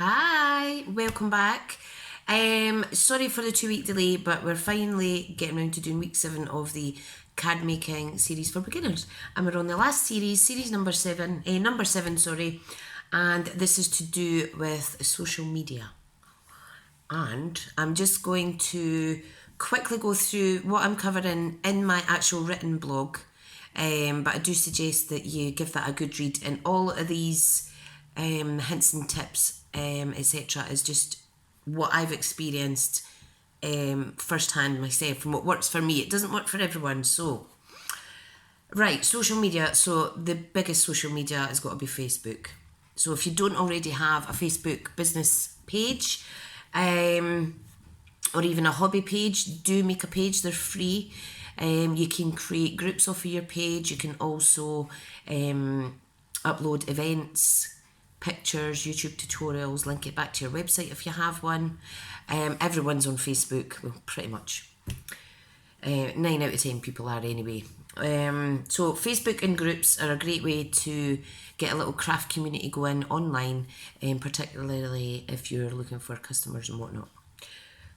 Hi, welcome back. Sorry for the 2 week delay, but we're finally getting around to doing week 7 of the card making series for beginners, and we're on the last series number 7, sorry, and this is to do with social media. And I'm just going to quickly go through what I'm covering in my actual written blog, but I do suggest that you give that a good read, and all of these hints and tips, etc., is just what I've experienced firsthand myself and what works for me. It doesn't work for everyone. So, right, social media. So the biggest social media has got to be Facebook. So if you don't already have a Facebook business page, or even a hobby page, do make a page. They're free. You can create groups off of your page. You can also upload events, pictures, YouTube tutorials, link it back to your website if you have one. Everyone's on Facebook, well, pretty much. 9 out of 10 people are anyway. So Facebook and groups are a great way to get a little craft community going online, particularly if you're looking for customers and whatnot.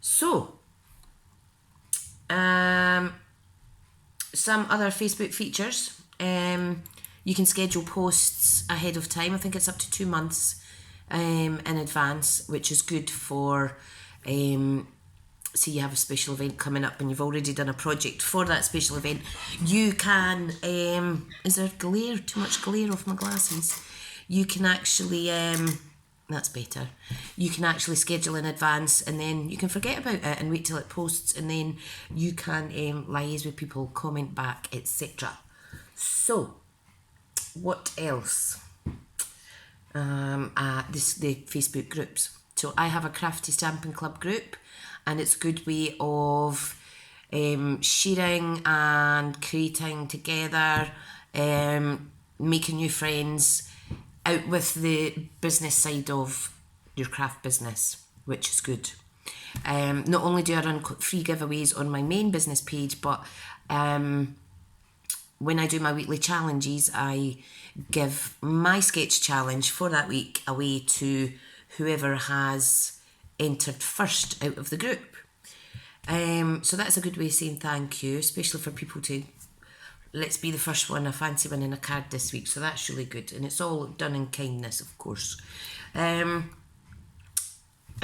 So, some other Facebook features. You can schedule posts ahead of time. I think it's up to 2 months in advance, which is good for, say you have a special event coming up and you've already done a project for that special event. You can, is there glare? Too much glare off my glasses. You can actually, that's better. You can actually schedule in advance, and then you can forget about it and wait till it posts, and then you can liaise with people, comment back, etc. So, what else? The Facebook groups. So I have a Crafty Stamping Club group, and it's a good way of sharing and creating together, making new friends, out with the business side of your craft business, which is good. Not only do I run free giveaways on my main business page, but when I do my weekly challenges, I give my sketch challenge for that week away to whoever has entered first out of the group. So that's a good way of saying thank you, especially for people to, let's be the first one, I fancy winning a card this week. So that's really good, and it's all done in kindness, of course.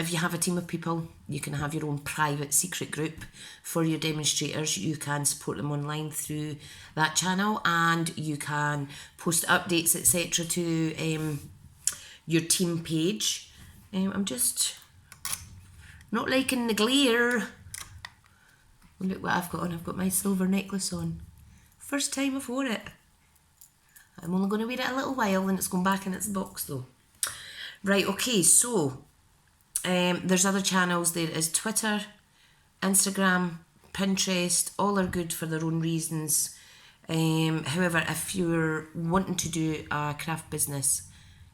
If you have a team of people, you can have your own private secret group for your demonstrators. You can support them online through that channel, and you can post updates, etc., to your team page. I'm just not liking the glare. Look what I've got on. I've got my silver necklace on. First time I've worn it. I'm only going to wear it a little while, and it's going back in its box though. Right, okay, so there's other channels. There is Twitter, Instagram, Pinterest. All are good for their own reasons. However, if you're wanting to do a craft business,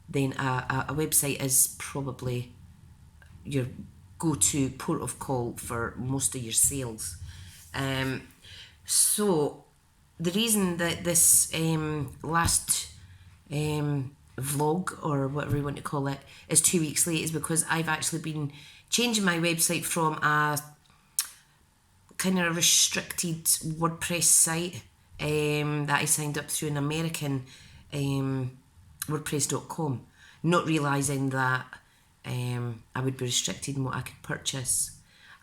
then a website is probably your go-to port of call for most of your sales. So the reason that this last vlog, or whatever you want to call it, is 2 weeks late is because I've actually been changing my website from a kind of a restricted WordPress site that I signed up through an American WordPress.com, not realising that I would be restricted in what I could purchase,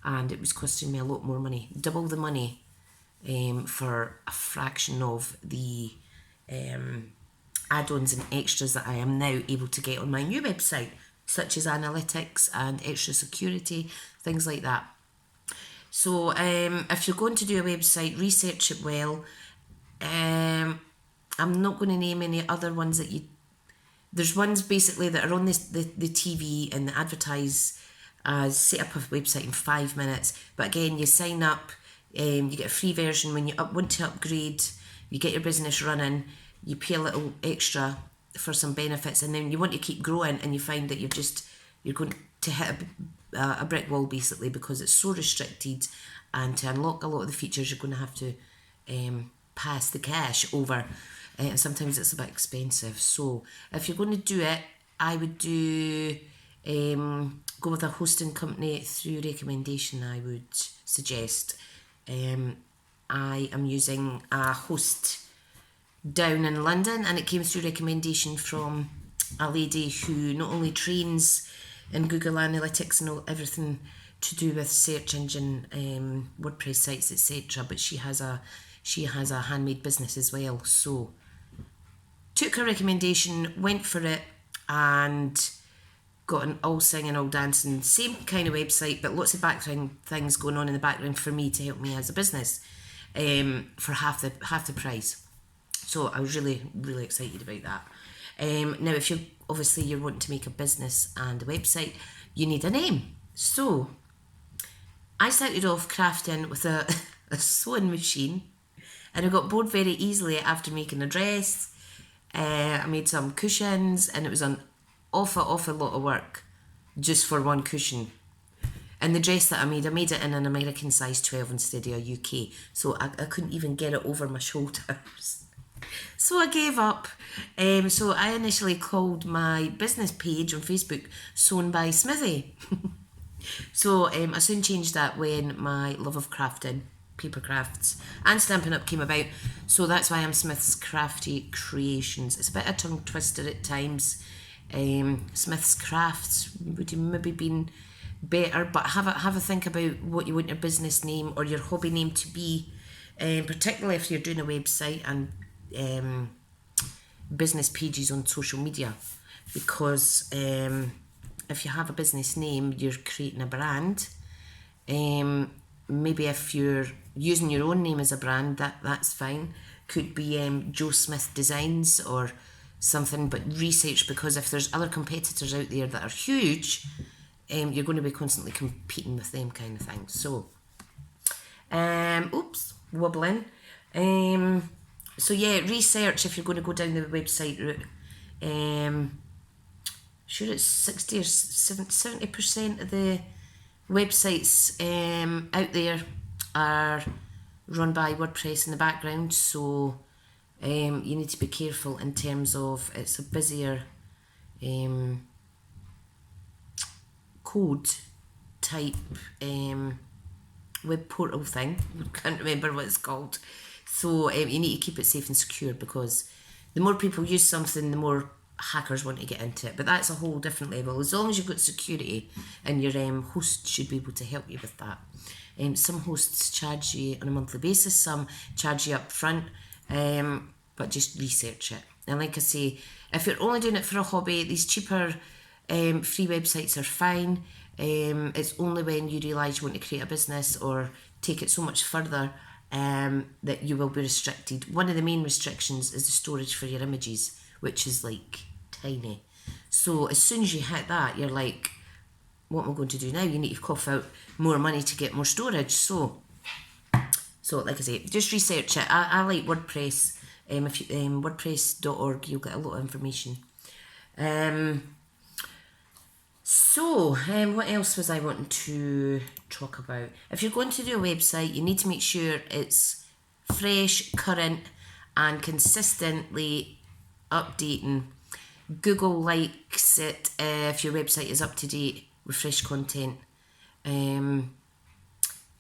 and it was costing me a lot more money, double the money, for a fraction of the add-ons and extras that I am now able to get on my new website, such as analytics and extra security, things like that. So if you're going to do a website, research it well. I'm not going to name any other ones that you... There's ones basically that are on the TV and they advertise as set up a website in 5 minutes. But again, you sign up, you get a free version. When you want to upgrade, you get your business running, you pay a little extra for some benefits, and then you want to keep growing, and you find that you're going to hit a brick wall basically, because it's so restricted, and to unlock a lot of the features you're going to have to pass the cash over, and sometimes it's a bit expensive. So if you're going to do it, I would do go with a hosting company through recommendation, I would suggest. I am using a host down in London, and it came through recommendation from a lady who not only trains in Google Analytics and everything to do with search engine, WordPress sites, etc., but she has a handmade business as well. So took her recommendation, went for it, and got an all singing, all dancing, same kind of website, but lots of background things going on in the background for me to help me as a business, for half the price. So I was really, really excited about that. Now, if you're wanting to make a business and a website, you need a name. So I started off crafting with a sewing machine, and I got bored very easily after making a dress. I made some cushions, and it was an awful lot of work just for one cushion. And the dress that I made it in an American size 12 instead of a UK, so I couldn't even get it over my shoulders. So I gave up. So I initially called my business page on Facebook Sewn by Smithy. So I soon changed that when my love of crafting, paper crafts and Stampin' Up came about. So that's why I'm Smithscraftycreations. It's a bit of a tongue twister at times. Smith's Crafts would have maybe been better, but have a think about what you want your business name or your hobby name to be, particularly if you're doing a website and business pages on social media, because if you have a business name, you're creating a brand. Maybe if you're using your own name as a brand, that's fine. Could be Joe Smith Designs or something, but research, because if there's other competitors out there that are huge, you're going to be constantly competing with them, kind of thing. So wobbling. So yeah, research if you're going to go down the website route. Sure, it's 60 or 70% of the websites out there are run by WordPress in the background, so you need to be careful in terms of it's a busier code type web portal thing. I can't remember what it's called. So you need to keep it safe and secure, because the more people use something, the more hackers want to get into it. But that's a whole different level. As long as you've got security, and your host should be able to help you with that. Some hosts charge you on a monthly basis, some charge you up front, but just research it. And like I say, if you're only doing it for a hobby, these cheaper free websites are fine. It's only when you realise you want to create a business or take it so much further that you will be restricted. One of the main restrictions is the storage for your images, which is like tiny. So as soon as you hit that, you're like, what am I going to do now? You need to cough out more money to get more storage. So like I say, just research it. I like WordPress. If you WordPress.org, you'll get a lot of information. What else was I wanting to talk about? If you're going to do a website, you need to make sure it's fresh, current, and consistently updating. Google likes it if your website is up to date with fresh content, and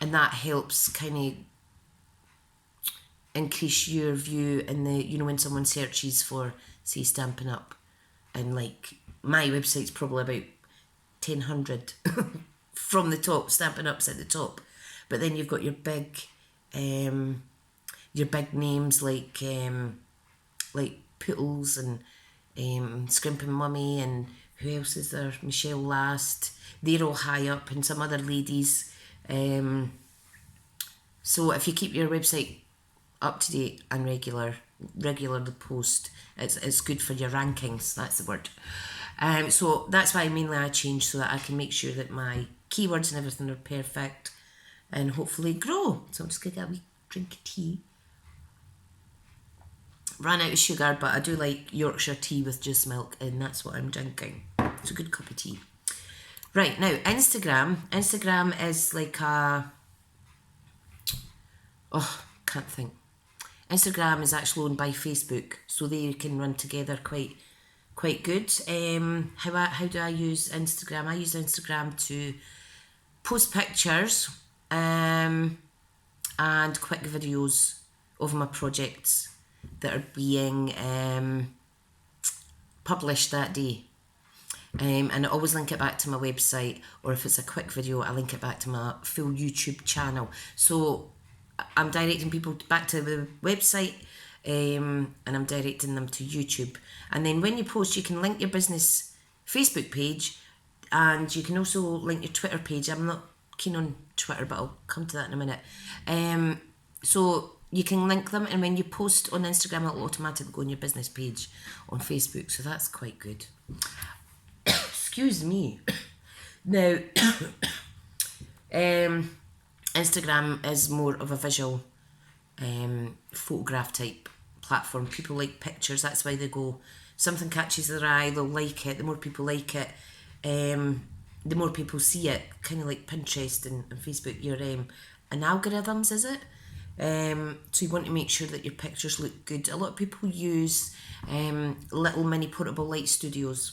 that helps kind of increase your view in the, when someone searches for, say, Stampin' Up, and like my website's probably about 1,000 from the top. Stampin' Up's at the top, but then you've got your big names like Poodles and Scrimping Mummy, and who else is there? Michelle Last. They're all high up, and some other ladies. So if you keep your website up to date and regularly post, it's good for your rankings. That's the word. So that's why mainly I change, so that I can make sure that my keywords and everything are perfect and hopefully grow. So I'm just going to get a wee drink of tea. Ran out of sugar, but I do like Yorkshire tea with just milk, and that's what I'm drinking. It's a good cup of tea. Right, now Instagram. Instagram is like can't think. Instagram is actually owned by Facebook, so they can run together quite quite good. How do I use Instagram? I use Instagram to post pictures and quick videos of my projects that are being published that day. And I always link it back to my website, or if it's a quick video, I link it back to my full YouTube channel. So I'm directing people back to the website, and I'm directing them to YouTube. And then when you post, you can link your business Facebook page, and you can also link your Twitter page. I'm not keen on Twitter, but I'll come to that in a minute. So you can link them, and when you post on Instagram, it'll automatically go on your business page on Facebook. So that's quite good. Excuse me. Now, Instagram is more of a visual photograph type platform. People like pictures, that's why they go. Something catches their eye, they'll like it. The more people like it, the more people see it. Kind of like Pinterest and Facebook, your an algorithms, is it? So you want to make sure that your pictures look good. A lot of people use little mini portable light studios.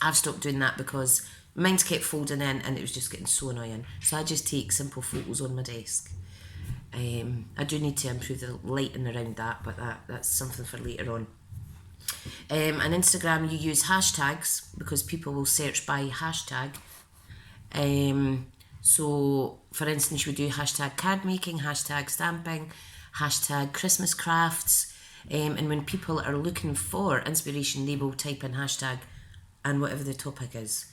I've stopped doing that because mine's kept folding in and it was just getting so annoying. So I just take simple photos on my desk. I do need to improve the lighting around that, but that's something for later on. And Instagram, you use hashtags because people will search by hashtag. So for instance, you would do hashtag card making, hashtag stamping, hashtag Christmas crafts, and when people are looking for inspiration, they will type in hashtag and whatever the topic is.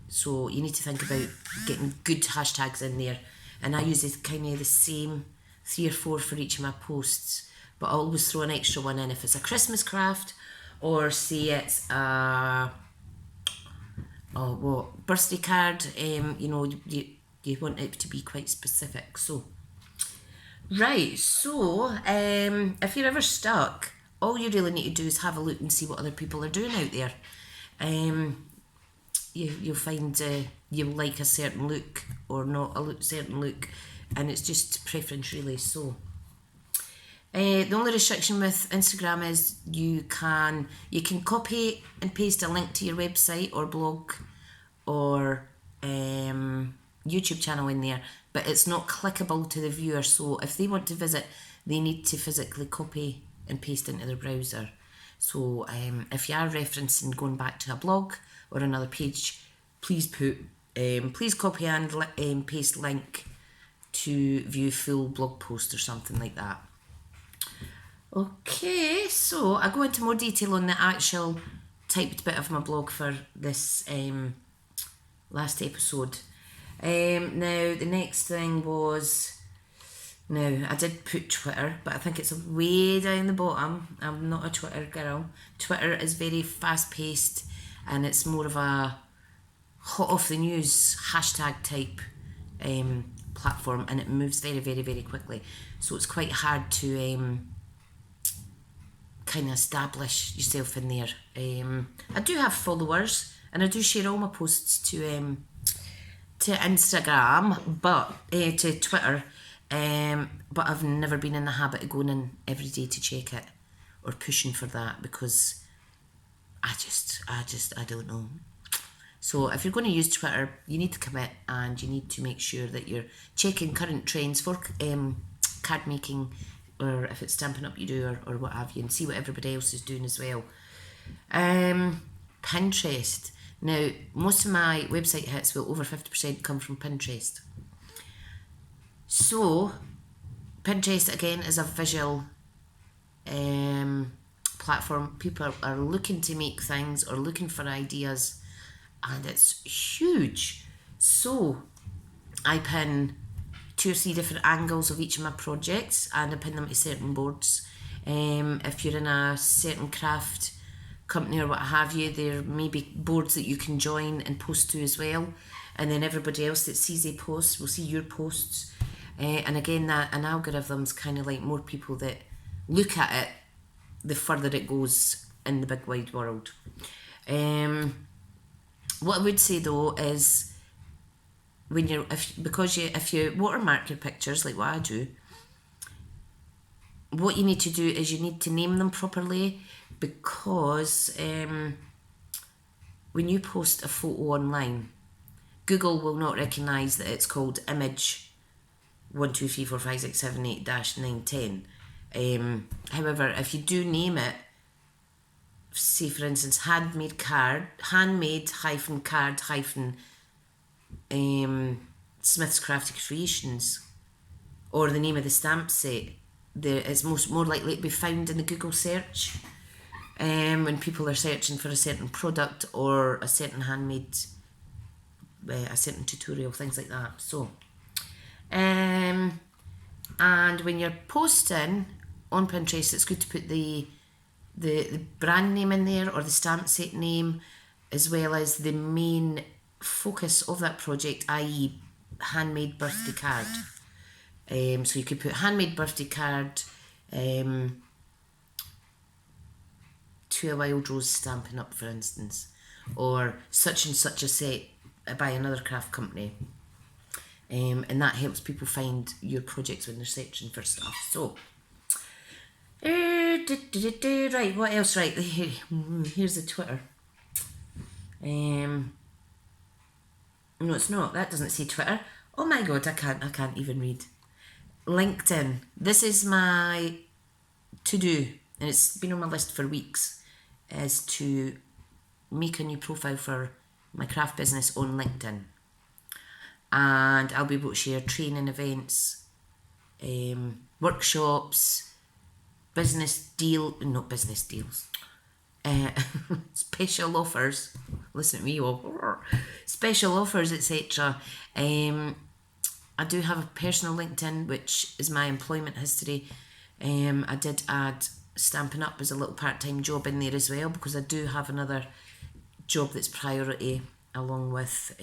So you need to think about getting good hashtags in there, and I use it kind of the same 3 or 4 for each of my posts, but I always throw an extra one in if it's a Christmas craft, or say it's a birthday card. You want it to be quite specific. So right, so if you're ever stuck, all you really need to do is have a look and see what other people are doing out there. You'll find you'll like a certain look or not a certain look, and it's just preference really. So the only restriction with Instagram is you can copy and paste a link to your website or blog or YouTube channel in there, but it's not clickable to the viewer. So if they want to visit, they need to physically copy and paste into their browser. So if you are referencing going back to a blog or another page, please copy and paste link to view full blog post or something like that. Okay, so I go into more detail on the actual typed bit of my blog for this last episode. Now the next thing was, now I did put Twitter, but I think it's way down the bottom. I'm not a Twitter girl. Twitter is very fast paced, and it's more of a hot off the news hashtag type platform, and it moves very, very, very quickly. So it's quite hard to kind of establish yourself in there. I do have followers, and I do share all my posts to Instagram, but to Twitter. But I've never been in the habit of going in every day to check it or pushing for that, because I don't know. So if you're going to use Twitter, you need to commit, and you need to make sure that you're checking current trends for card making, or if it's Stampin'Up you do, or what have you, and see what everybody else is doing as well. Pinterest. Now, most of my website hits, well, over 50% come from Pinterest. So, Pinterest again is a visual platform. People are looking to make things or looking for ideas, and it's huge. So, I pin 2 or 3 different angles of each of my projects, and I pin them to certain boards. If you're in a certain craft company or what have you, there may be boards that you can join and post to as well, and then everybody else that sees a post will see your posts. And again, that an algorithm's kind of like more people that look at it, the further it goes in the big wide world. What I would say though is, if you watermark your pictures like what I do, what you need to do is you need to name them properly, because when you post a photo online, Google will not recognise that it's called image 1234567 8-910. However, if you do name it, say for instance, handmade card, handmade hyphen card hyphen Smithscraftycreations, or the name of the stamp set, it's more likely to be found in the Google search when people are searching for a certain product or a certain handmade, a certain tutorial, things like that. So, and when you're posting on Pinterest, it's good to put the brand name in there, or the stamp set name, as well as the main focus of that project, i.e. handmade birthday card. So you could put handmade birthday card to a Wild Rose Stampin' Up, for instance, or such and such a set by another craft company. And that helps people find your projects when they're searching for stuff. So, right, what else? Right, here's the Twitter. No, it's not. That doesn't say Twitter. Oh my god, I can't even read. LinkedIn. This is my to-do, and it's been on my list for weeks, is to make a new profile for my craft business on LinkedIn. And I'll be able to share training events, workshops, not business deals, special offers. Listen to me, special offers, etc. I do have a personal LinkedIn, which is my employment history. I did add Stampin' Up as a little part-time job in there as well, because I do have another job that's priority along with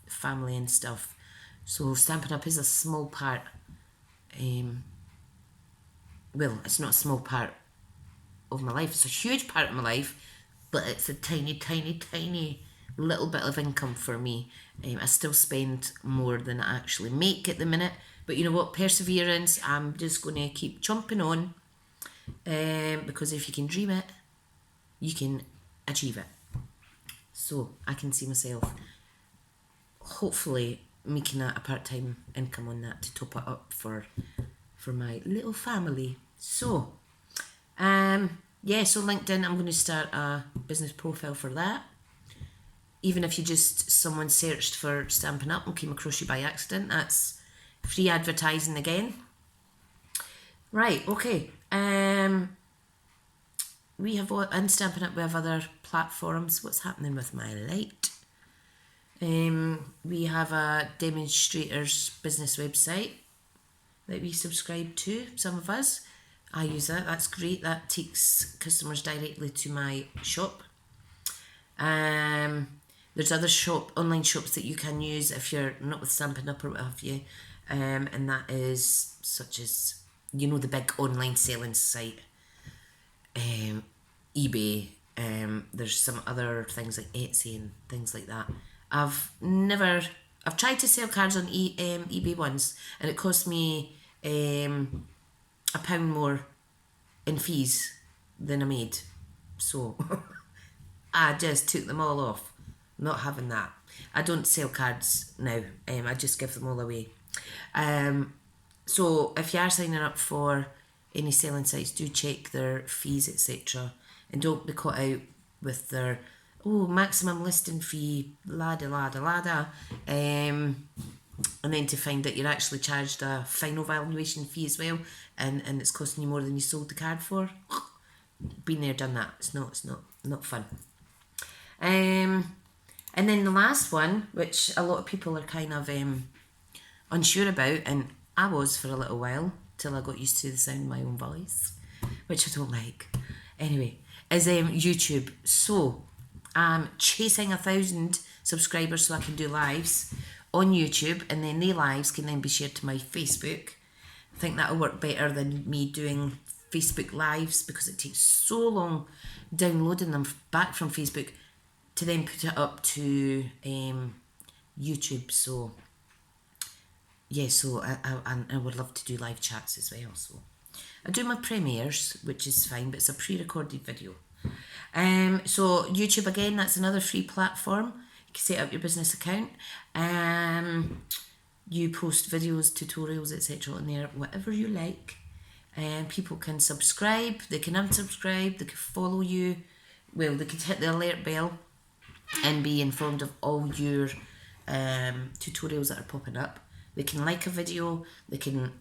family and stuff. So Stampin' Up is a small part. Well, it's not a small part of my life, it's a huge part of my life, but it's a tiny, tiny, tiny little bit of income for me. I still spend more than I actually make at the minute, but you know what, perseverance, I'm just going to keep chomping on, because if you can dream it, you can achieve it. So I can see myself hopefully making a part-time income on that to top it up for my little family. So so LinkedIn, I'm going to start a business profile for that. Even if someone searched for Stampin' Up and came across you by accident, that's free advertising again. Right, okay. We have, in Stampin' Up, we have other platforms. What's happening with my light? We have a demonstrator's business website that we subscribe to, some of us. I use that, that's great. That takes customers directly to my shop. There's other online shops that you can use if you're not with Stampin' Up or what have you. And that is such as, the big online selling site. eBay. There's some other things like Etsy and things like that. I've tried to sell cards on eBay once, and it cost me £1 more in fees than I made. So I just took them all off. Not having that. I don't sell cards now. I just give them all away. So if you are signing up for any selling sites, do check their fees, etc. And don't be caught out with their maximum listing fee, ladda. And then to find that you're actually charged a final valuation fee as well, and it's costing you more than you sold the card for. Been there, done that. It's not fun. And then the last one, which a lot of people are kind of unsure about, and I was for a little while, till I got used to the sound of my own voice, which I don't like. Anyway, is YouTube. So I'm chasing 1,000 subscribers so I can do lives on YouTube, and then the lives can then be shared to my Facebook. I think that'll work better than me doing Facebook lives, because it takes so long downloading them back from Facebook to then put it up to YouTube. So yeah, so I would love to do live chats as well. So I do my premieres, which is fine, but it's a pre-recorded video. So YouTube, again, that's another free platform. You can set up your business account. You post videos, tutorials, etc. on there, whatever you like. People can subscribe, they can unsubscribe, they can follow you. Well, they can hit the alert bell and be informed of all your tutorials that are popping up. They can like a video, they can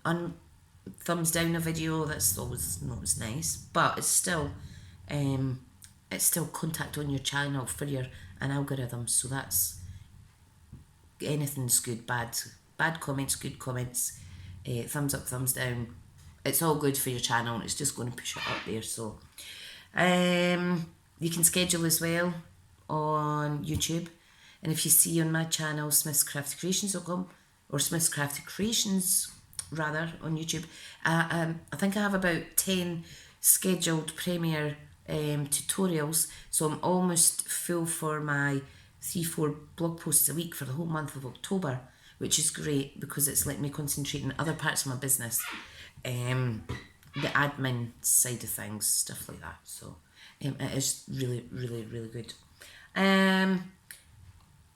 thumbs down a video. That's always not as nice, but it's still contact on your channel for an algorithm. So that's anything's good, bad comments, good comments, thumbs up, thumbs down. It's all good for your channel, and it's just going to push it up there. So you can schedule as well on YouTube. And if you see on my channel, Smithscraftycreations.com, or Smithscraftycreations rather, on YouTube, I think I have about 10 scheduled premiere tutorials. So I'm almost full for my 3-4 blog posts a week for the whole month of October, which is great because it's let me concentrate on other parts of my business, the admin side of things, stuff like that. So it is really, really, really good.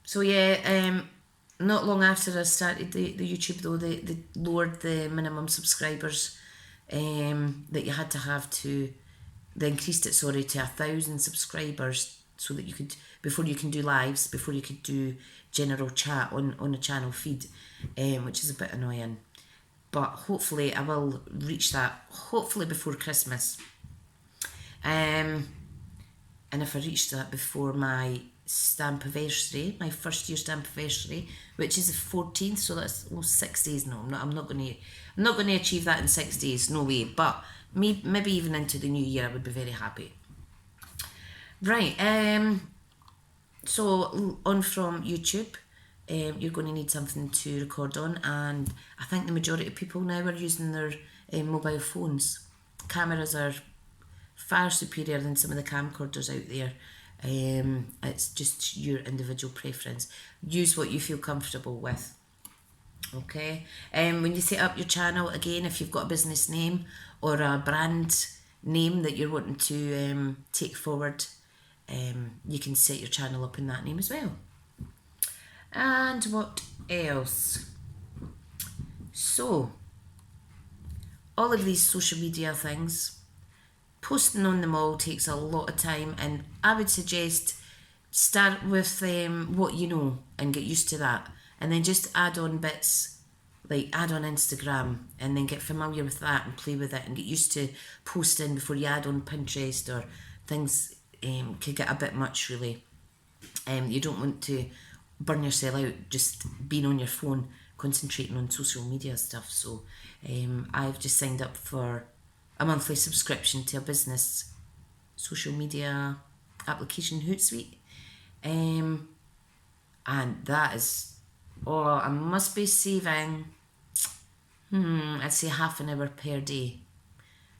So yeah, not long after I started the YouTube though, they lowered the minimum subscribers that you had to have to, they increased it, sorry, to 1,000 subscribers, so that you could, before you can do lives, before you could do general chat on a channel feed, which is a bit annoying. But hopefully I will reach that, hopefully before Christmas. And if I reach that before my stampiversary, my first year stampiversary, which is the 14th, so that's 6 days. No, I'm not going to achieve that in 6 days, no way. But maybe even into the new year, I would be very happy. Right, so on from YouTube, you're going to need something to record on, and I think the majority of people now are using their mobile phones. Cameras are far superior than some of the camcorders out there. It's just your individual preference. Use what you feel comfortable with. Okay. When you set up your channel, again, if you've got a business name or a brand name that you're wanting to take forward, you can set your channel up in that name as well. And what else? So, all of these social media things, posting on them all takes a lot of time, and I would suggest start with what you know and get used to that, and then just add on bits, like add on Instagram, and then get familiar with that and play with it and get used to posting before you add on Pinterest, or things could get a bit much really. You don't want to burn yourself out just being on your phone concentrating on social media stuff. So I've just signed up for a monthly subscription to a business social media application, HootSuite, and that is, I must be saving I'd say half an hour per day.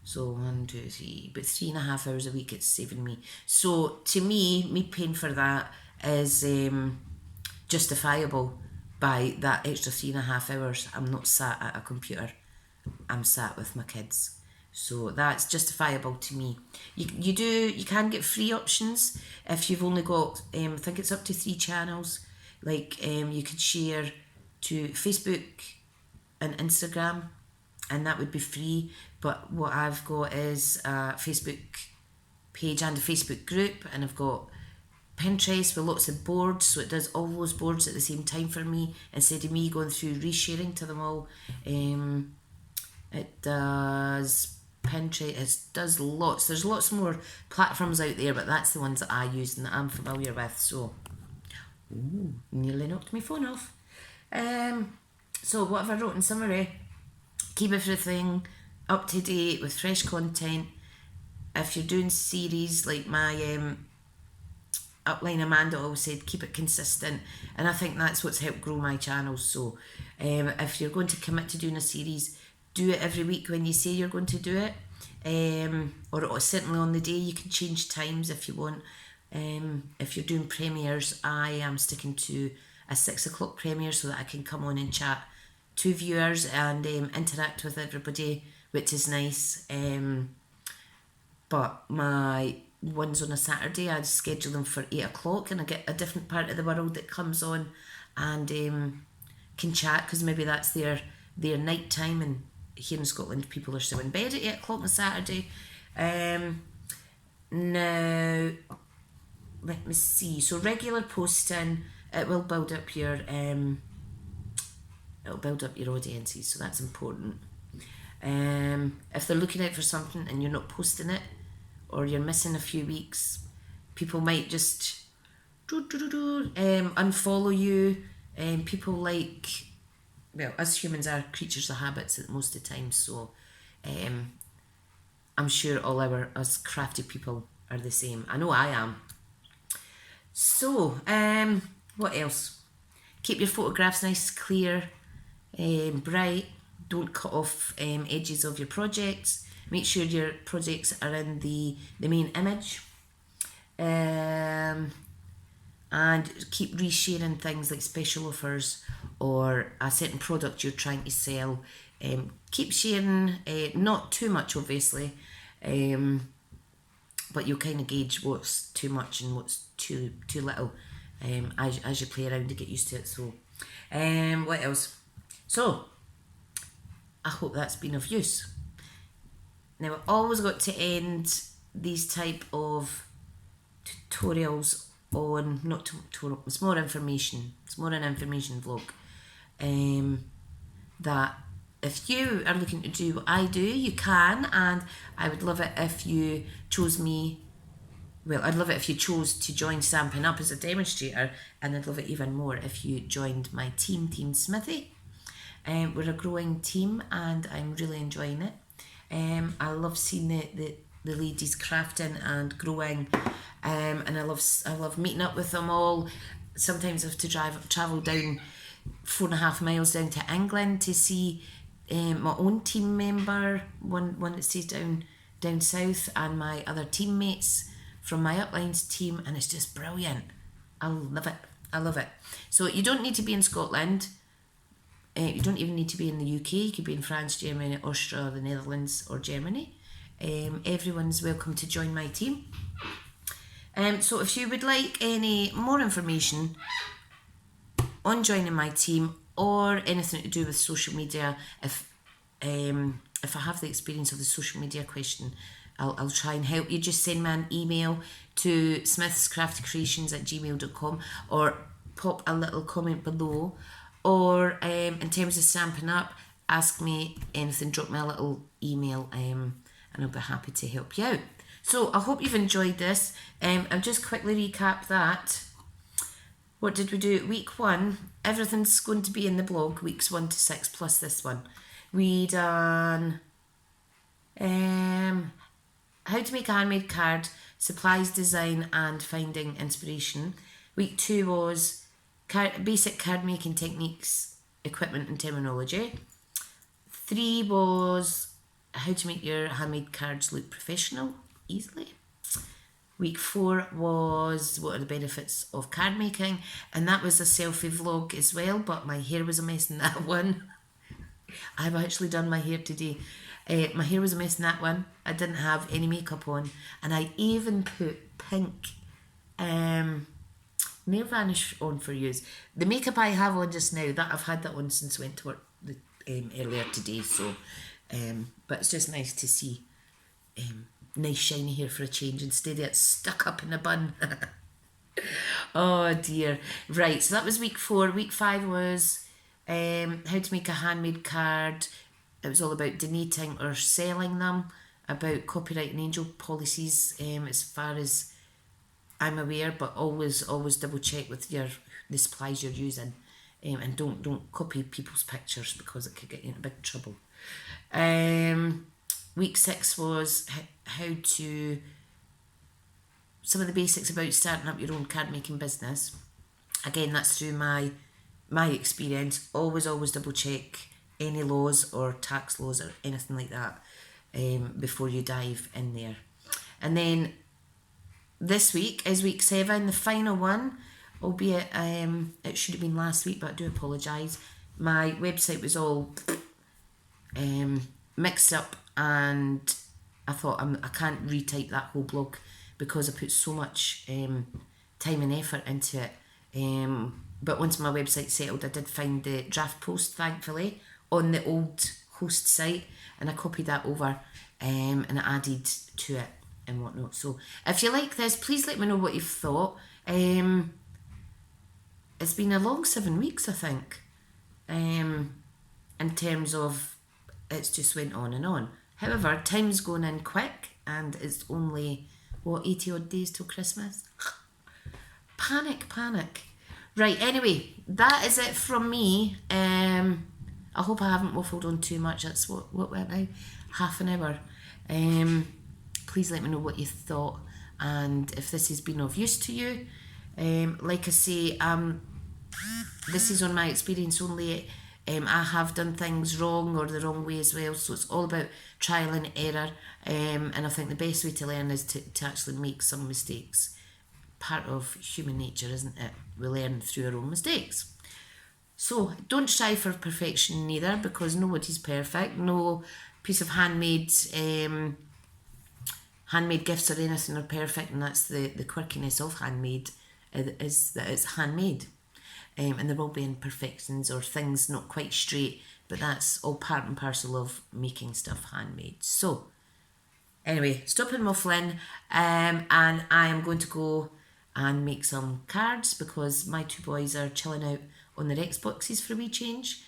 So 1, 2, 3, but 3.5 hours a week it's saving me. So to me paying for that is justifiable by that extra 3.5 hours. I'm not sat at a computer, I'm sat with my kids. So that's justifiable to me. You can get free options if you've only got, I think it's up to 3 channels. Like you could share to Facebook and Instagram, and that would be free. But what I've got is a Facebook page and a Facebook group, and I've got Pinterest with lots of boards, so it does all those boards at the same time for me, instead of me going through resharing to them all. It does Pinterest, it does lots. There's lots more platforms out there, but that's the ones that I use and that I'm familiar with. So, nearly knocked my phone off. So what have I wrote in summary? Keep everything up to date with fresh content. If you're doing series like my upline Amanda always said, keep it consistent, and I think that's what's helped grow my channel. So if you're going to commit to doing a series, do it every week when you say you're going to do it, or certainly on the day. You can change times if you want. If you're doing premieres, I am sticking to a 6 o'clock premiere so that I can come on and chat to viewers and interact with everybody which is nice. But my ones on a Saturday, I schedule them for 8 o'clock, and I get a different part of the world that comes on and can chat, because maybe that's their night time, and here in Scotland people are still in bed at 8 o'clock on a Saturday. Now, let me see. So regular posting, it will build up your audiences, so that's important. If they're looking out for something and you're not posting it, or you're missing a few weeks, people might just unfollow you. People like, well, us humans are creatures of habits at most of the time, so I'm sure all us crafty people are the same. I know I am. So, what else? Keep your photographs nice, clear, bright. Don't cut off edges of your projects. Make sure your projects are in the main image. And keep resharing things like special offers or a certain product you're trying to sell. Keep sharing, not too much obviously, but you'll kind of gauge what's too much and what's too little as you play around to get used to it. So, what else? So, I hope that's been of use. Now, I've always got to end these type of tutorials on, not tutorial, it's more information. It's more an information vlog. That if you are looking to do what I do, you can, and I would love it if you chose me. Well, I'd love it if you chose to join Stampin'Up as a demonstrator, and I'd love it even more if you joined my team, Team Smithy. We're a growing team, and I'm really enjoying it. I love seeing the ladies crafting and growing, and I love meeting up with them all. Sometimes I have to travel down 4.5 miles down to England to see my own team member, one that stays down south, and my other teammates from my uplines team, and it's just brilliant. I love it. So you don't need to be in Scotland. You don't even need to be in the UK. You could be in France, Germany, Austria, the Netherlands, or Germany. Everyone's welcome to join my team. So if you would like any more information on joining my team, or anything to do with social media, if I have the experience of the social media question, I'll try and help you. Just send me an email to smithscraftycreations@gmail.com, or pop a little comment below. Or in terms of Stampin'Up, ask me anything, drop me a little email, and I'll be happy to help you out. So I hope you've enjoyed this. I'll just quickly recap that. What did we do? Week 1, everything's going to be in the blog, weeks 1 to 6 plus this one. We done how to make a handmade card, supplies, design, and finding inspiration. Week 2 was basic card making techniques, equipment, and terminology. 3 was how to make your handmade cards look professional easily. Week 4 was what are the benefits of card making, and that was a selfie vlog as well, but my hair was a mess in that one. I've actually done my hair today. My hair was a mess in that one. I didn't have any makeup on, and I even put pink nail varnish on for use. The makeup I have on just now, that I've had that on since I went to work earlier today, so but it's just nice to see nice shiny hair for a change instead of it stuck up in a bun. Oh dear. Right, so that was week 4. Week 5 was how to make a handmade card. It was all about donating or selling them, about copyright and angel policies, as far as I'm aware, but always double check with the supplies you're using, and don't copy people's pictures, because it could get you in big trouble. Week 6 was how to, some of the basics about starting up your own card making business. Again, that's through my experience. Always double check any laws or tax laws or anything like that before you dive in there. And then this week is week 7, the final one, albeit it should have been last week, but I do apologise. My website was all mixed up and I thought I can't retype that whole blog because I put so much time and effort into it. But once my website settled, I did find the draft post, thankfully, on the old host site, and I copied that over and I added to it and whatnot. So if you like this, please let me know what you've thought. It's been a long 7 weeks, I think, in terms of it's just went on and on. However, time's going in quick, and it's only, 80 odd days till Christmas? Panic. Right, anyway, that is it from me. I hope I haven't waffled on too much. That's what went now? Half an hour. Please let me know what you thought, and if this has been of use to you. Like I say, this is on my experience only. I have done things wrong or the wrong way as well, so it's all about trial and error, and I think the best way to learn is to actually make some mistakes. Part of human nature, isn't it? We learn through our own mistakes. So don't strive for perfection neither, because nobody's perfect. No piece of handmade gifts or anything are perfect, and that's the quirkiness of handmade, is that it's handmade. And there will be imperfections or things not quite straight, but that's all part and parcel of making stuff handmade. So anyway, stop and muffling, and I am going to go and make some cards because my two boys are chilling out on their Xboxes for a wee change.